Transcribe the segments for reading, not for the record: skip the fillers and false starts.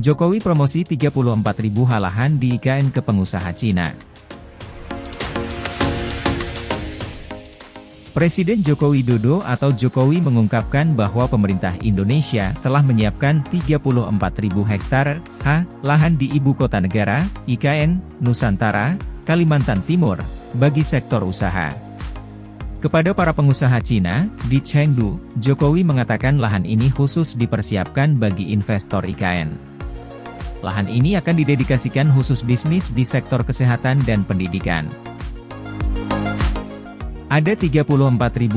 Jokowi promosi 34.000 halahan di IKN ke pengusaha Cina. Presiden Joko Widodo atau Jokowi mengungkapkan bahwa pemerintah Indonesia telah menyiapkan 34.000 hektar lahan di Ibu Kota Negara, IKN, Nusantara, Kalimantan Timur, bagi sektor usaha. Kepada para pengusaha Cina, di Chengdu, Jokowi mengatakan lahan ini khusus dipersiapkan bagi investor IKN. Lahan ini akan didedikasikan khusus bisnis di sektor kesehatan dan pendidikan. Ada 34.000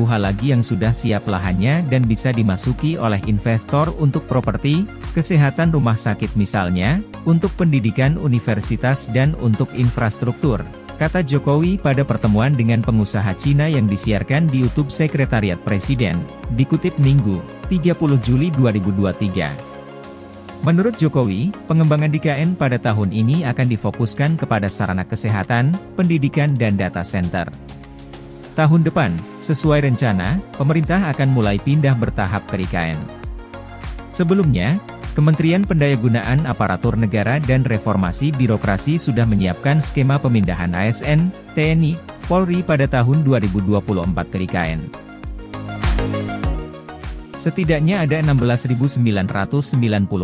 ha lagi yang sudah siap lahannya dan bisa dimasuki oleh investor untuk properti, kesehatan rumah sakit misalnya, untuk pendidikan universitas dan untuk infrastruktur, kata Jokowi pada pertemuan dengan pengusaha Cina yang disiarkan di YouTube Sekretariat Presiden, dikutip Minggu, 30 Juli 2023. Menurut Jokowi, pengembangan IKN pada tahun ini akan difokuskan kepada sarana kesehatan, pendidikan dan data center. Tahun depan, sesuai rencana, pemerintah akan mulai pindah bertahap ke IKN. Sebelumnya, Kementerian Pendayagunaan Aparatur Negara dan Reformasi Birokrasi sudah menyiapkan skema pemindahan ASN, TNI, Polri pada tahun 2024 ke IKN. Setidaknya ada 16.990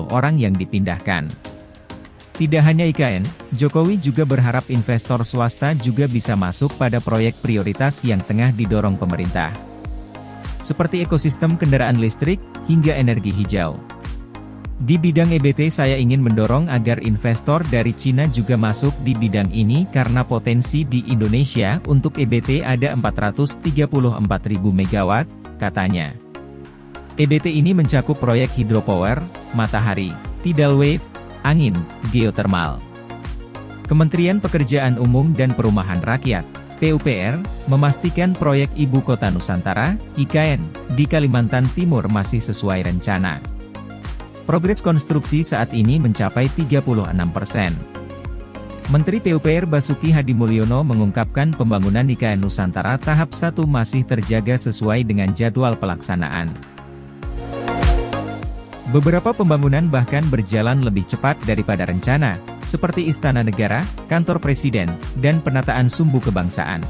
orang yang dipindahkan. Tidak hanya IKN, Jokowi juga berharap investor swasta juga bisa masuk pada proyek prioritas yang tengah didorong pemerintah. Seperti ekosistem kendaraan listrik, hingga energi hijau. Di bidang EBT saya ingin mendorong agar investor dari Cina juga masuk di bidang ini karena potensi di Indonesia untuk EBT ada 434.000 megawatt, katanya. EBT ini mencakup proyek hidropower, matahari, tidal wave, angin, geotermal. Kementerian Pekerjaan Umum dan Perumahan Rakyat, PUPR, memastikan proyek Ibu Kota Nusantara, IKN, di Kalimantan Timur masih sesuai rencana. Progres konstruksi saat ini mencapai 36%. Menteri PUPR Basuki Hadimulyono mengungkapkan pembangunan IKN Nusantara tahap 1 masih terjaga sesuai dengan jadwal pelaksanaan. Beberapa pembangunan bahkan berjalan lebih cepat daripada rencana, seperti Istana Negara, Kantor Presiden, dan penataan sumbu kebangsaan.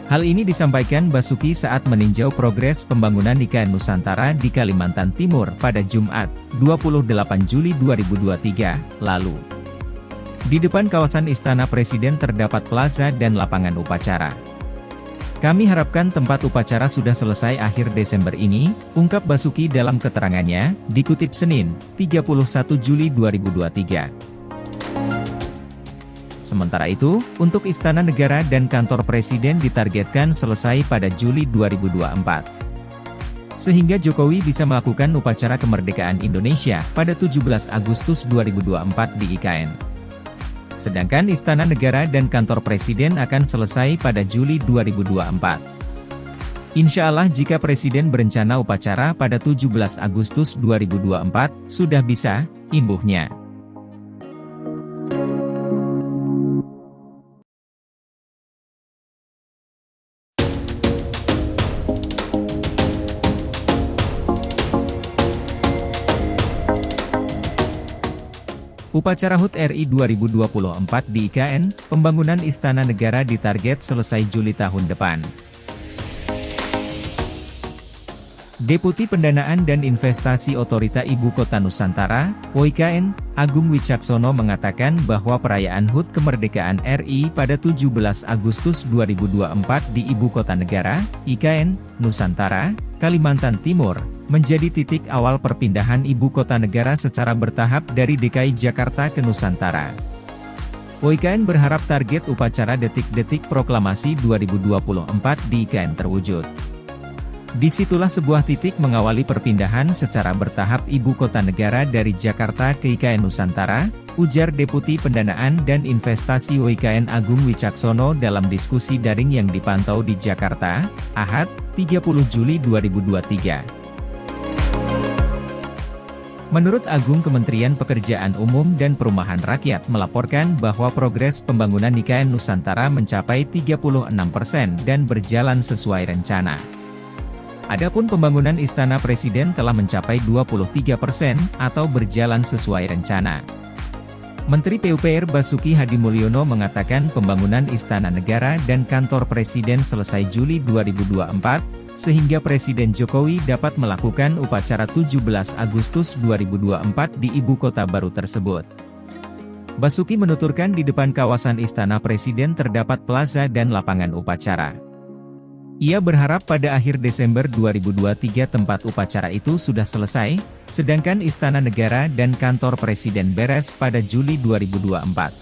Hal ini disampaikan Basuki saat meninjau progres pembangunan IKN Nusantara di Kalimantan Timur pada Jumat, 28 Juli 2023, lalu. Di depan kawasan Istana Presiden terdapat plaza dan lapangan upacara. Kami harapkan tempat upacara sudah selesai akhir Desember ini, ungkap Basuki dalam keterangannya, dikutip Senin, 31 Juli 2023. Sementara itu, untuk Istana Negara dan Kantor Presiden ditargetkan selesai pada Juli 2024. Sehingga Jokowi bisa melakukan upacara kemerdekaan Indonesia pada 17 Agustus 2024 di IKN. Sedangkan Istana Negara dan Kantor Presiden akan selesai pada Juli 2024. Insya Allah jika Presiden berencana upacara pada 17 Agustus 2024, sudah bisa, imbuhnya. Upacara HUT RI 2024 di IKN, pembangunan Istana Negara ditarget selesai Juli tahun depan. Deputi Pendanaan dan Investasi Otorita Ibu Kota Nusantara, (OIKN), Agung Wicaksono mengatakan bahwa perayaan HUT Kemerdekaan RI pada 17 Agustus 2024 di Ibu Kota Negara, IKN, Nusantara, Kalimantan Timur, menjadi titik awal perpindahan Ibu Kota Negara secara bertahap dari DKI Jakarta ke Nusantara. OIKN berharap target upacara detik-detik proklamasi 2024 di IKN terwujud. Disitulah sebuah titik mengawali perpindahan secara bertahap Ibu Kota Negara dari Jakarta ke IKN Nusantara, ujar Deputi Pendanaan dan Investasi OIKN Agung Wicaksono dalam diskusi daring yang dipantau di Jakarta, Ahad, 30 Juli 2023. Menurut Agung, Kementerian Pekerjaan Umum dan Perumahan Rakyat melaporkan bahwa progres pembangunan IKN Nusantara mencapai 36% dan berjalan sesuai rencana. Adapun pembangunan Istana Presiden telah mencapai 23% atau berjalan sesuai rencana. Menteri PUPR Basuki Hadimulyono mengatakan pembangunan Istana Negara dan Kantor Presiden selesai Juli 2024, sehingga Presiden Jokowi dapat melakukan upacara 17 Agustus 2024 di ibu kota baru tersebut. Basuki menuturkan di depan kawasan Istana Presiden terdapat plaza dan lapangan upacara. Ia berharap pada akhir Desember 2023 tempat upacara itu sudah selesai, sedangkan Istana Negara dan Kantor Presiden beres pada Juli 2024.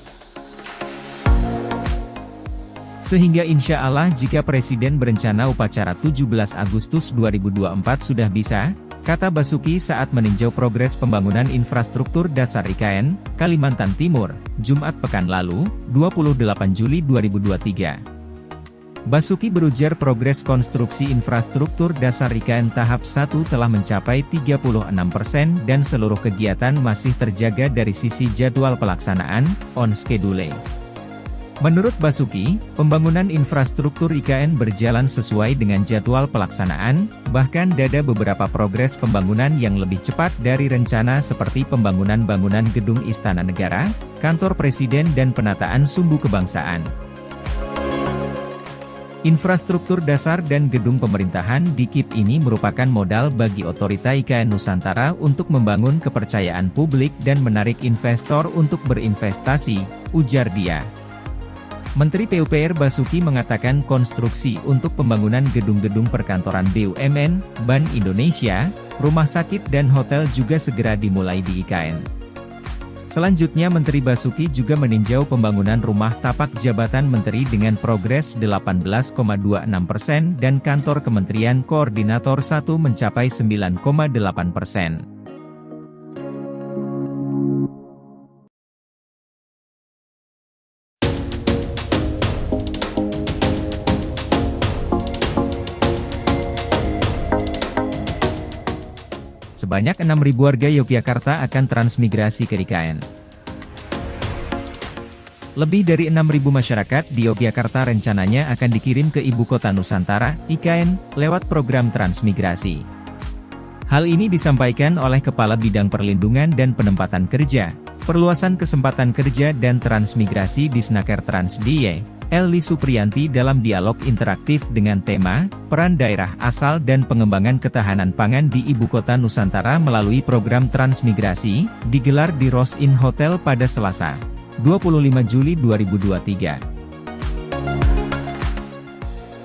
Sehingga insya Allah jika Presiden berencana upacara 17 Agustus 2024 sudah bisa, kata Basuki saat meninjau progres pembangunan infrastruktur dasar IKN, Kalimantan Timur, Jumat pekan lalu, 28 Juli 2023. Basuki berujar progres konstruksi infrastruktur dasar IKN tahap 1 telah mencapai 36% dan seluruh kegiatan masih terjaga dari sisi jadwal pelaksanaan, on schedule. Menurut Basuki, pembangunan infrastruktur IKN berjalan sesuai dengan jadwal pelaksanaan, bahkan ada beberapa progres pembangunan yang lebih cepat dari rencana seperti pembangunan bangunan gedung Istana Negara, Kantor Presiden dan penataan Sumbu Kebangsaan. Infrastruktur dasar dan gedung pemerintahan di KIP ini merupakan modal bagi otorita IKN Nusantara untuk membangun kepercayaan publik dan menarik investor untuk berinvestasi, ujar dia. Menteri PUPR Basuki mengatakan konstruksi untuk pembangunan gedung-gedung perkantoran BUMN, Bank Indonesia, rumah sakit dan hotel juga segera dimulai di IKN. Selanjutnya Menteri Basuki juga meninjau pembangunan rumah tapak jabatan menteri dengan progres 18,26% dan kantor Kementerian Koordinator 1 mencapai 9,8%. Sebanyak 6.000 warga Yogyakarta akan transmigrasi ke IKN. Lebih dari 6.000 masyarakat di Yogyakarta rencananya akan dikirim ke Ibu Kota Nusantara, IKN, lewat program transmigrasi. Hal ini disampaikan oleh Kepala Bidang Perlindungan dan Penempatan Kerja, Perluasan Kesempatan Kerja dan Transmigrasi Disnaker Trans DIY, Elly Supriyanti dalam dialog interaktif dengan tema, Peran Daerah Asal dan Pengembangan Ketahanan Pangan di Ibu Kota Nusantara melalui program transmigrasi, digelar di Rose Inn Hotel pada Selasa, 25 Juli 2023.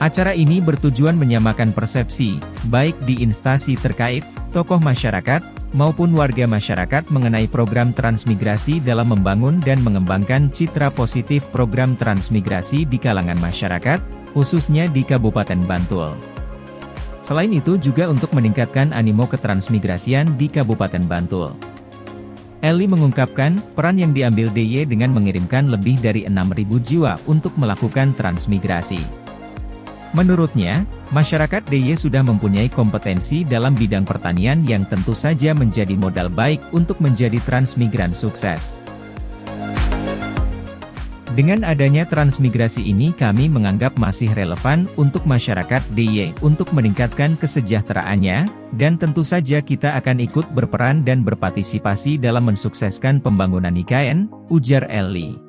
Acara ini bertujuan menyamakan persepsi, baik di instansi terkait, tokoh masyarakat, maupun warga masyarakat mengenai program transmigrasi dalam membangun dan mengembangkan citra positif program transmigrasi di kalangan masyarakat, khususnya di Kabupaten Bantul. Selain itu juga untuk meningkatkan animo ketransmigrasian di Kabupaten Bantul. Elly mengungkapkan, peran yang diambil DIY dengan mengirimkan lebih dari 6.000 jiwa untuk melakukan transmigrasi. Menurutnya, masyarakat DIY sudah mempunyai kompetensi dalam bidang pertanian yang tentu saja menjadi modal baik untuk menjadi transmigran sukses. Dengan adanya transmigrasi ini kami menganggap masih relevan untuk masyarakat DIY untuk meningkatkan kesejahteraannya, dan tentu saja kita akan ikut berperan dan berpartisipasi dalam mensukseskan pembangunan IKN, ujar Elly.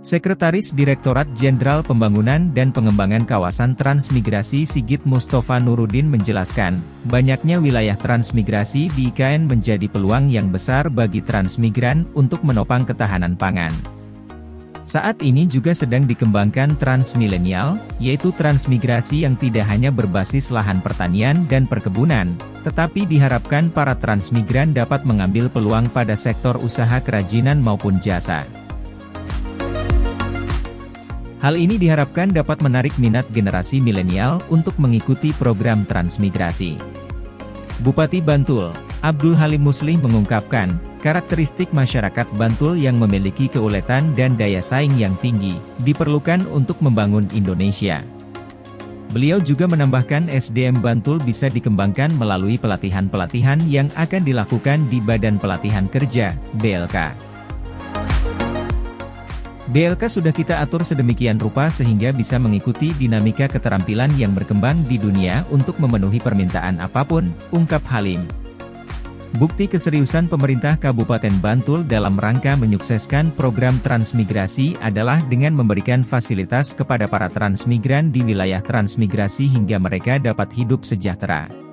Sekretaris Direktorat Jenderal Pembangunan dan Pengembangan Kawasan Transmigrasi Sigit Mustafa Nurudin menjelaskan, banyaknya wilayah transmigrasi di IKN menjadi peluang yang besar bagi transmigran untuk menopang ketahanan pangan. Saat ini juga sedang dikembangkan transmilenial, yaitu transmigrasi yang tidak hanya berbasis lahan pertanian dan perkebunan, tetapi diharapkan para transmigran dapat mengambil peluang pada sektor usaha kerajinan maupun jasa. Hal ini diharapkan dapat menarik minat generasi milenial untuk mengikuti program transmigrasi. Bupati Bantul, Abdul Halim Muslih mengungkapkan, karakteristik masyarakat Bantul yang memiliki keuletan dan daya saing yang tinggi, diperlukan untuk membangun Indonesia. Beliau juga menambahkan SDM Bantul bisa dikembangkan melalui pelatihan-pelatihan yang akan dilakukan di Badan Pelatihan Kerja, BLK. DLK sudah kita atur sedemikian rupa sehingga bisa mengikuti dinamika keterampilan yang berkembang di dunia untuk memenuhi permintaan apapun, ungkap Halim. Bukti keseriusan pemerintah Kabupaten Bantul dalam rangka menyukseskan program transmigrasi adalah dengan memberikan fasilitas kepada para transmigran di wilayah transmigrasi hingga mereka dapat hidup sejahtera.